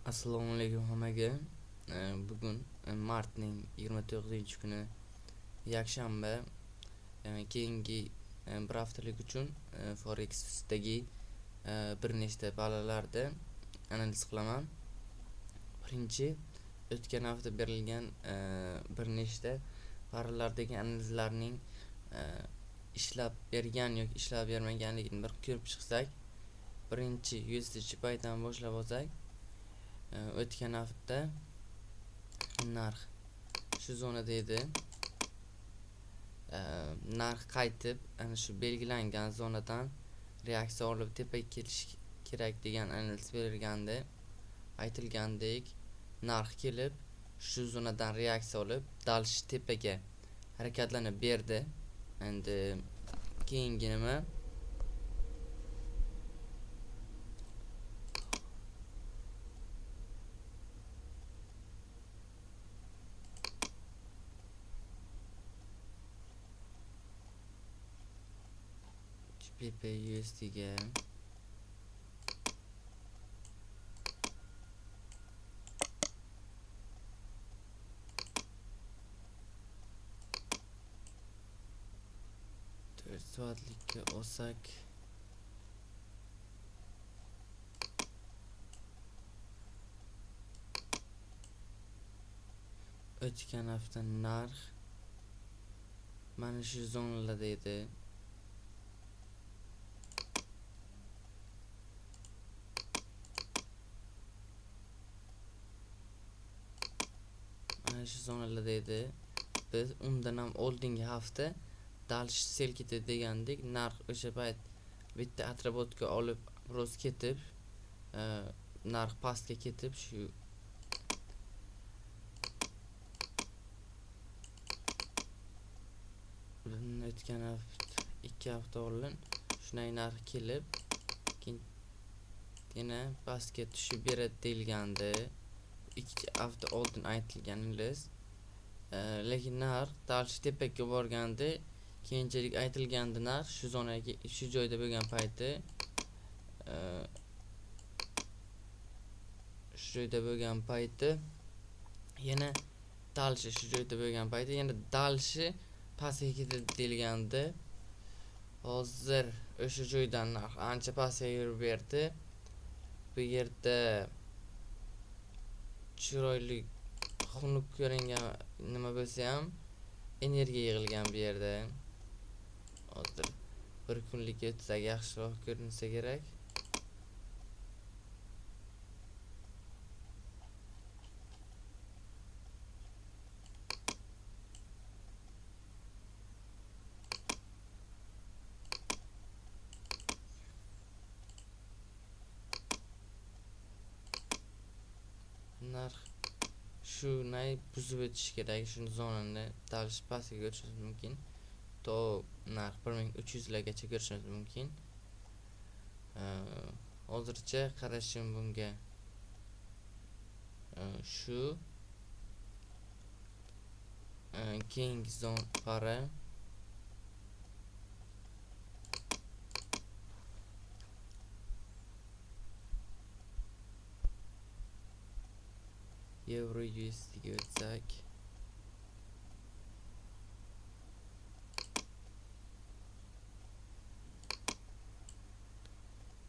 Assalomu alaykum hammaga. Bugun martning 29-kuni yakshanba. Keyingi bir haftalik uchun Forex'dagi bir nechta ballalarni analiz qilaman. Birinchi, o'tgan hafta berilgan bir nechta paralardagi analizlarning ishlab bergan yoki ishlab bermaganligini bir ko'rib chiqsak. Birinchi USDC paydan boshlab olsak, o'tgan hafta narx shu zonada edi. Narx qaytib ana shu belgilangan zonadan reaksiya olib tepaga kelishi kerak degan analiz berilgandi. Aytilgandek, narx kelib shu zonadan reaksiya olib dalish tepaga harakatlanib berdi. Endi keyingi nima? GBP/USD ga soatlikka olsak, o'tgan hafta narx mana shu zonalarda edi. Shu zonalarda edi. Biz undan ham oldingi hafta dalish selkidi degandik. Narx o'sha payt bitta atrobotga olib biroz ketib, narx pastga ketib, shu o'tgan hafta 2 hafta oldin shunday narx kelib, keyin yana pastga tushib beradi deyilgandi. 2 hafta oldin aytilganingiz, lekin narx dalish tepaga borgandi. Keyinchalik aytilgandi narx shu zonaga, shu joyda bo'lgan payti, shu joyda bo'lgan payti yana dalishi, shu joyda bo'lgan payti yana dalishi pastga ketdi deyilgandi. Hozir o'sha joydan narx ancha pastga yurib berdi. Bu yerda chiroyli xunuk ko'ringan nima bo'lsa ham energiya yig'ilgan bu yerda. Hozir bir kunlik o'tsak yaxshiroq ko'rinsa kerak. Narx shunday buzib o'tishi kerak, shu zonani dalish pastga ko'chirish mumkin. To narx 1300 largacha ko'rishimiz mumkin. Hozircha qarashim bunga shu keyingi zon para Euro USD ga o'tsak,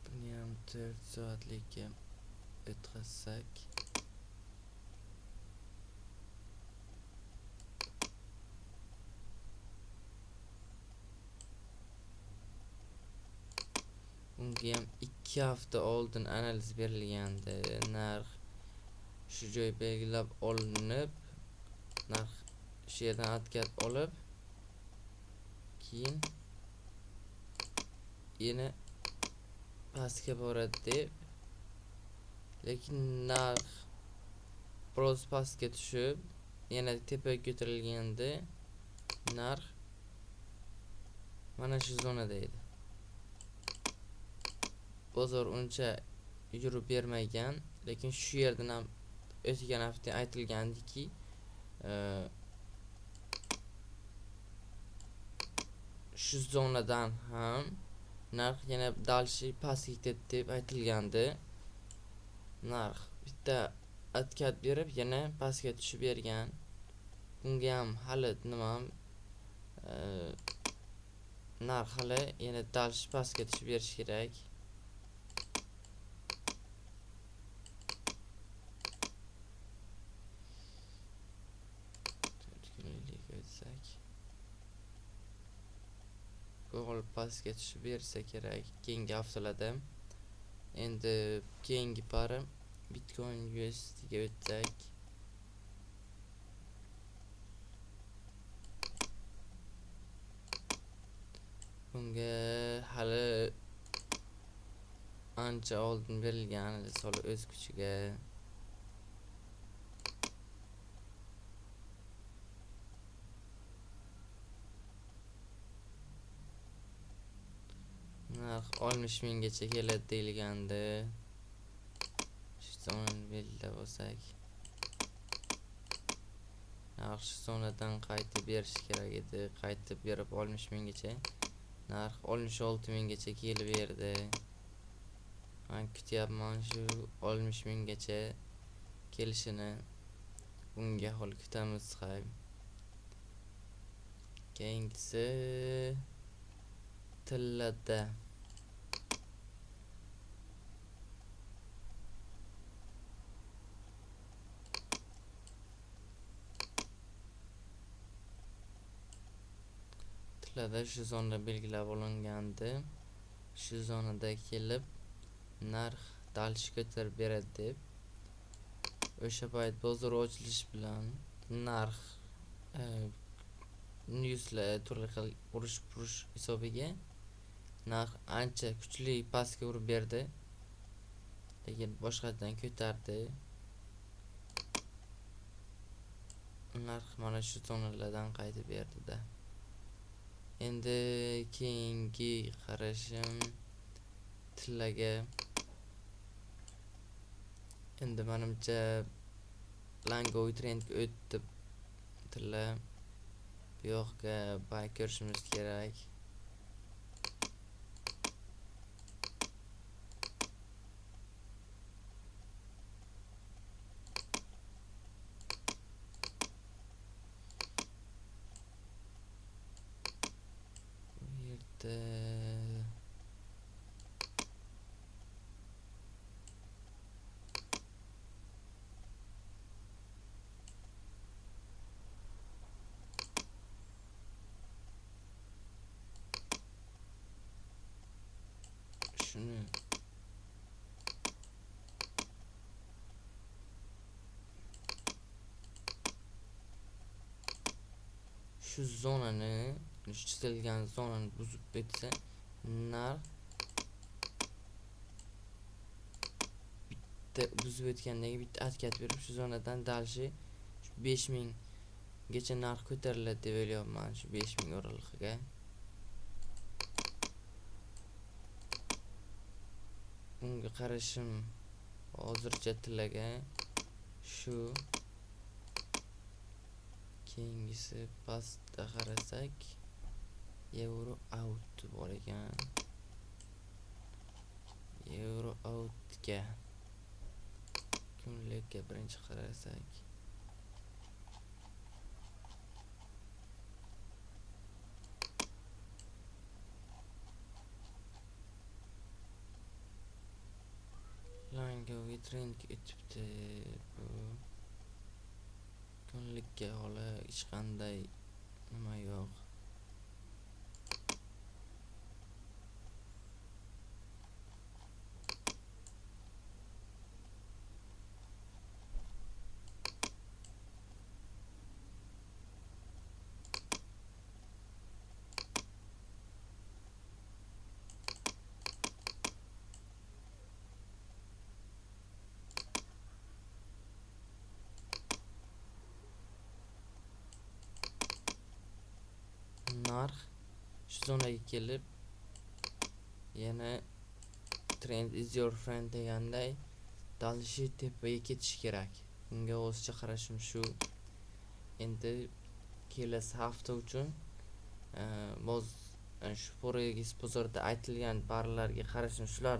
buni ham 4 soatlikka o'tkazsak, bunga ham 2 hafta oldin analiz berilgandi. Narx shu joy belgilab olinib, narx shu yerdan atkat olib, keyin yana pastga boradi deb, lekin narx biroz pastga tushib yana tepaga ko'tarilganda narx mana shu zonada edi. Bozor uncha yurib bermagan, lekin shu yerdan ham o'tgan hafta aytilgandiki, shu zonadan ham narx yana dalishi pastga ketdi deb aytilgandi. Narx bitta otkat berib yana pastga tushib bergan. Bunga ham hali nima narx hali yana dal pastga tushib berish kerak. Go'g'il pastga tushib bersa kerak keyingi haftalarda. Endi keyingi pari Bitcoin USD ga o'tsak. Bunga hali ancha oldin berilgan sol o'z kuchiga. Narx 60 minggacha keladi deyilgandi. Shu zona belgilab bo'lsak. Yaxshi zonadan qaytib berish kerak edi. Qaytib berib 60 minggacha. Narx 66 minggacha kelib berdi. Men kutyapman shu 60 minggacha kelishini. Bunga hol kutamiz hay. Keyingisi tillada. Tillada shu zonda belgilab olingandi. Shu zonada kelib narx dalsh ko'tarib beradi deb. O'sha payt bozor ochilish bilan narx newslar turli xil urush hisobiga narx ancha kuchli pastga urib berdi. Lekin boshqadan ko'tardi. Narx mana shu zonalardan qaytib berdi-da. Endi keyingi qarashim tillaga. Endi menimcha Langoy trendga o'tdi tilla. Bu yoqqa buy ko'rishimiz kerak. Bu yerda shuni shu zonani, chizilgan zonani buzib o'tsa narx bitta buzib o'tgandagi bitta atkat berib shu zonadan dalshi 5000 gacha narx ko'tariladi deb o'ylayapman, shu 5000 oralig'iga. Bunga qarashim hozircha tillaga shu. Keyingisi pastda qarasak euro out bor ekan. Euro outga kunlikka birinchi qarasak Langoy trendga o'tibdi. Bu kunlikka hali hech qanday nima yo'q. Narx shu zonaga kelib yana trend is your friend deganday dalshi tepaga ketish kerak. Bunga o'zcha qarashim shu. Endi kelasi hafta uchun shu forex bozorida aytilgan barlarga qarashim shular